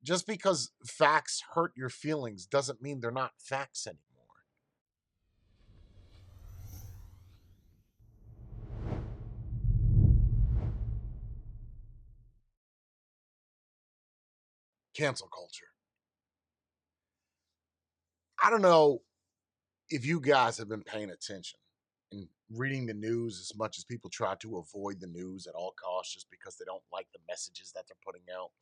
Just because facts hurt your feelings doesn't mean they're not facts anymore. Cancel culture. I don't know if you guys have been paying attention and reading the news as much as people try to avoid the news at all costs just because they don't like the messages that they're putting out.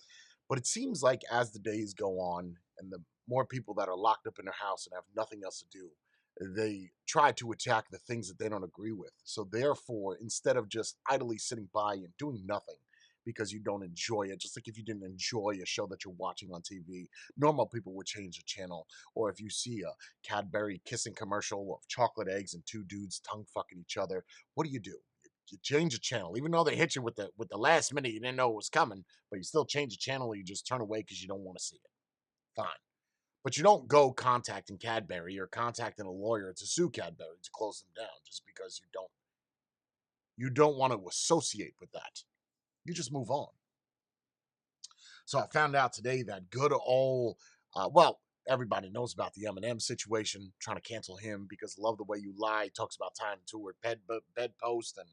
But it seems like as the days go on and the more people that are locked up in their house and have nothing else to do, they try to attack the things that they don't agree with. So therefore, instead of just idly sitting by and doing nothing because you don't enjoy it, just like if you didn't enjoy a show that you're watching on TV, normal people would change the channel. Or if you see a Cadbury kissing commercial of chocolate eggs and two dudes tongue fucking each other, what do? You change the channel, even though they hit you with the last minute you didn't know it was coming, but you still change the channel. Or you just turn away because you don't want to see it. Fine, but you don't go contacting Cadbury or contacting a lawyer to sue Cadbury to close them down just because you don't want to associate with that. You just move on. So I found out today that good old, well, everybody knows about the Eminem situation, trying to cancel him because Love the Way You Lie talks about tying to her bedpost and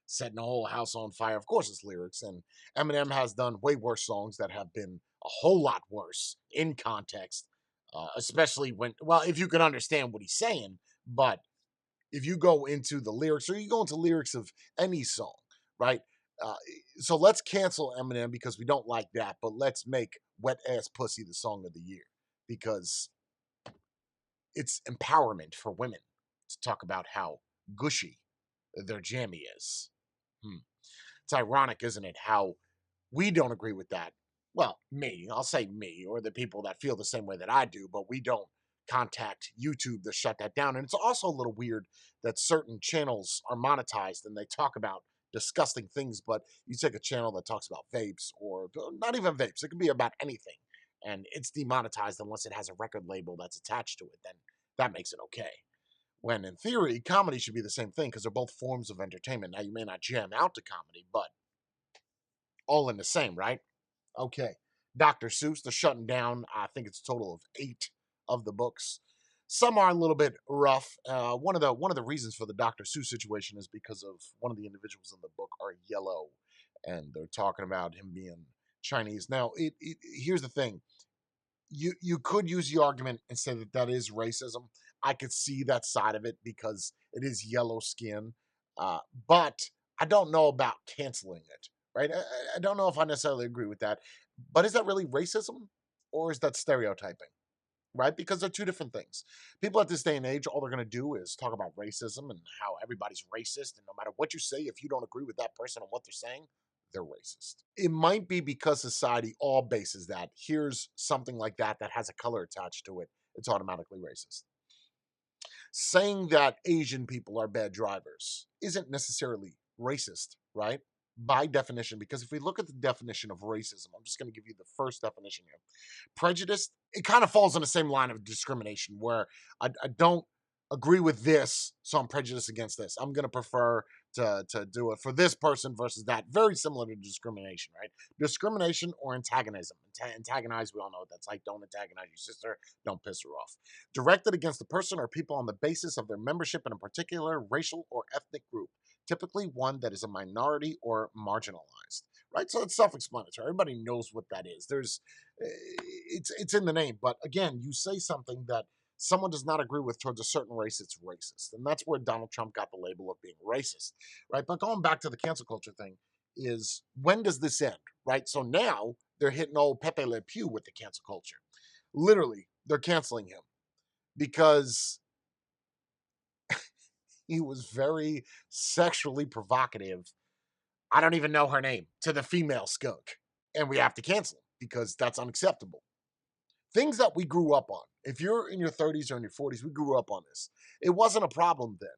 setting the whole house on fire. Of course, it's lyrics. And Eminem has done way worse songs that have been a whole lot worse in context, especially when, well, if you can understand what he's saying. But if you go into the lyrics or you go into lyrics of any song, right? Uh, so let's cancel Eminem because we don't like that, but let's make Wet Ass Pussy the song of the year because it's empowerment for women to talk about how gushy their jammy is. Hmm. It's ironic, isn't it, how we don't agree with that. Well, me, I'll say me, or the people that feel the same way that I do, but we don't contact YouTube to shut that down. And it's also a little weird that certain channels are monetized and they talk about disgusting things, but you take a channel that talks about vapes or not even vapes, it could be about anything, and it's demonetized unless it has a record label that's attached to it, then that makes it okay. When in theory, comedy should be the same thing because they're both forms of entertainment. Now, you may not jam out to comedy, but all in the same, right? Okay. Dr. Seuss, they're shutting down, I think it's a total of 8 of the books. Some are a little bit rough. One of the reasons for the Dr. Seuss situation is because of one of the individuals in the book are yellow, and they're talking about him being Chinese. Now, here's the thing: you could use the argument and say that that is racism. I could see that side of it because it is yellow skin, but I don't know about canceling it. Right? I don't know if I necessarily agree with that. But is that really racism, or is that stereotyping? Right? Because they're two different things. People at this day and age, all they're going to do is talk about racism and how everybody's racist. And no matter what you say, if you don't agree with that person and what they're saying, they're racist. It might be because society all bases that. Here's something like that that has a color attached to it. It's automatically racist. Saying that Asian people are bad drivers isn't necessarily racist, right? By definition, because if we look at the definition of racism, I'm just going to give you the first definition here. Prejudice, it kind of falls on the same line of discrimination where I don't agree with this, so I'm prejudiced against this. I'm going to prefer to do it for this person versus that. Very similar to discrimination, right? Discrimination or antagonism. Antagonize, we all know what that's like. Don't antagonize your sister. Don't piss her off. Directed against the person or people on the basis of their membership in a particular racial or ethnic group, typically one that is a minority or marginalized. Right, so it's self-explanatory. Everybody knows what that is. It's in the name. But again, you say something that someone does not agree with towards a certain race, it's racist, and that's where Donald Trump got the label of being racist. Right, but going back to the cancel culture thing, is when does this end? Right, so now they're hitting old Pepe Le Pew with the cancel culture. Literally, they're canceling him because he was very sexually provocative. I don't even know her name, to the female skunk. And we have to cancel him because that's unacceptable. Things that we grew up on. If you're in your 30s or in your 40s, we grew up on this. It wasn't a problem then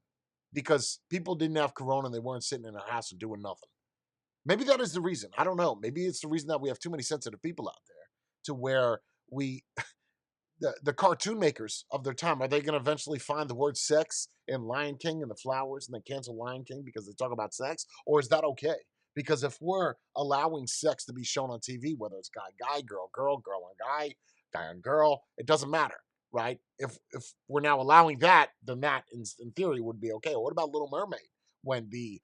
because people didn't have corona and they weren't sitting in their house and doing nothing. Maybe that is the reason. I don't know. Maybe it's the reason that we have too many sensitive people out there to where we the cartoon makers of their time, are they going to eventually find the word sex in Lion King and the flowers and then cancel Lion King because they talk about sex? Or is that okay? Because if we're allowing sex to be shown on TV, whether it's guy, girl on guy on girl, it doesn't matter, right? If we're now allowing that, then that in theory would be okay. What about Little Mermaid when the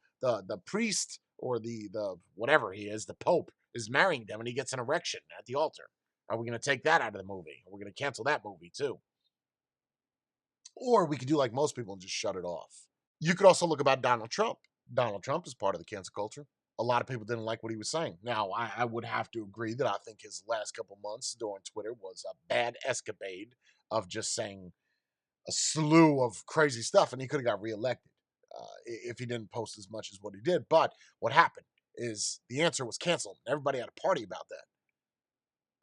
priest or the whatever he is, the Pope is marrying them and he gets an erection at the altar? Are we going to take that out of the movie? Are we going to cancel that movie too? Or we could do like most people and just shut it off. You could also look about Donald Trump. Donald Trump is part of the cancel culture. A lot of people didn't like what he was saying. Now, I would have to agree that I think his last couple months during Twitter was a bad escapade of just saying a slew of crazy stuff, and he could have got reelected if he didn't post as much as what he did. But what happened is the answer was canceled. Everybody had a party about that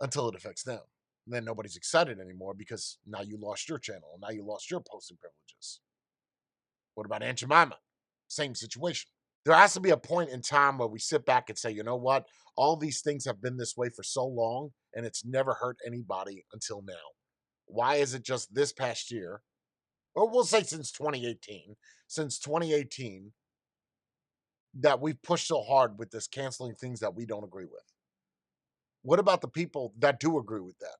until it affects them. And then nobody's excited anymore because now you lost your channel. Now you lost your posting privileges. What about Aunt Jemima? Same situation. There has to be a point in time where we sit back and say, you know what? All these things have been this way for so long, and it's never hurt anybody until now. Why is it just this past year, or we'll say since 2018, that we've pushed so hard with this canceling things that we don't agree with? What about the people that do agree with that?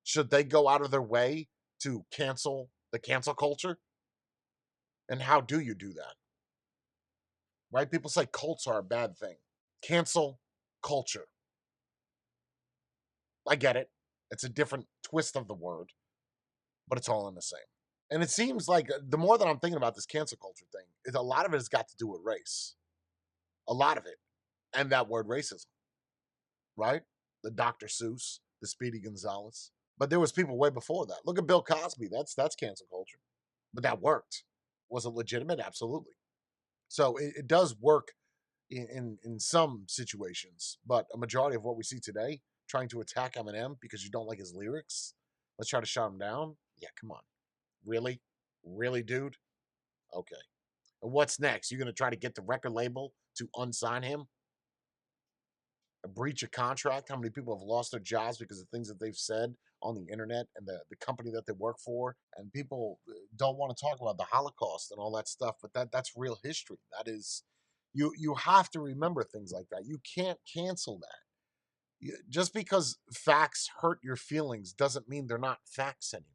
Should they go out of their way to cancel the cancel culture? And how do you do that? Right? People say cults are a bad thing. Cancel culture. I get it. It's a different twist of the word, but it's all in the same. And it seems like the more that I'm thinking about this cancel culture thing, a lot of it has got to do with race. A lot of it. And that word racism, right? The Dr. Seuss, the Speedy Gonzales. But there was people way before that. Look at Bill Cosby. That's cancel culture. But that worked. Was it legitimate? Absolutely. So it does work in some situations, but a majority of what we see today, trying to attack Eminem because you don't like his lyrics, let's try to shut him down. Yeah, come on, really, really, dude. Okay, and what's next? You're gonna try to get the record label to unsign him, a breach of contract? How many people have lost their jobs because of things that they've said on the internet and the company that they work for? And people don't want to talk about the Holocaust and all that stuff, but that's real history. That is, you have to remember things like that. You can't cancel that. Just because facts hurt your feelings doesn't mean they're not facts anymore.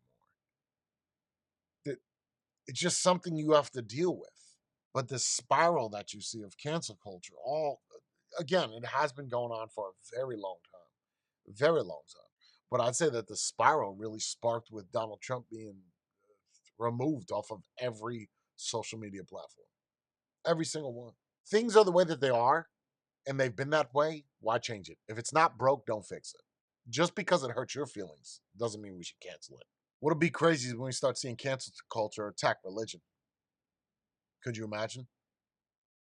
It's just something you have to deal with. But this spiral that you see of cancel culture, all again, it has been going on for a very long time, very long time. But I'd say that the spiral really sparked with Donald Trump being removed off of every social media platform, every single one. Things are the way that they are, and they've been that way. Why change it? If it's not broke, don't fix it. Just because it hurts your feelings doesn't mean we should cancel it. What'll be crazy is when we start seeing cancel culture attack religion. Could you imagine?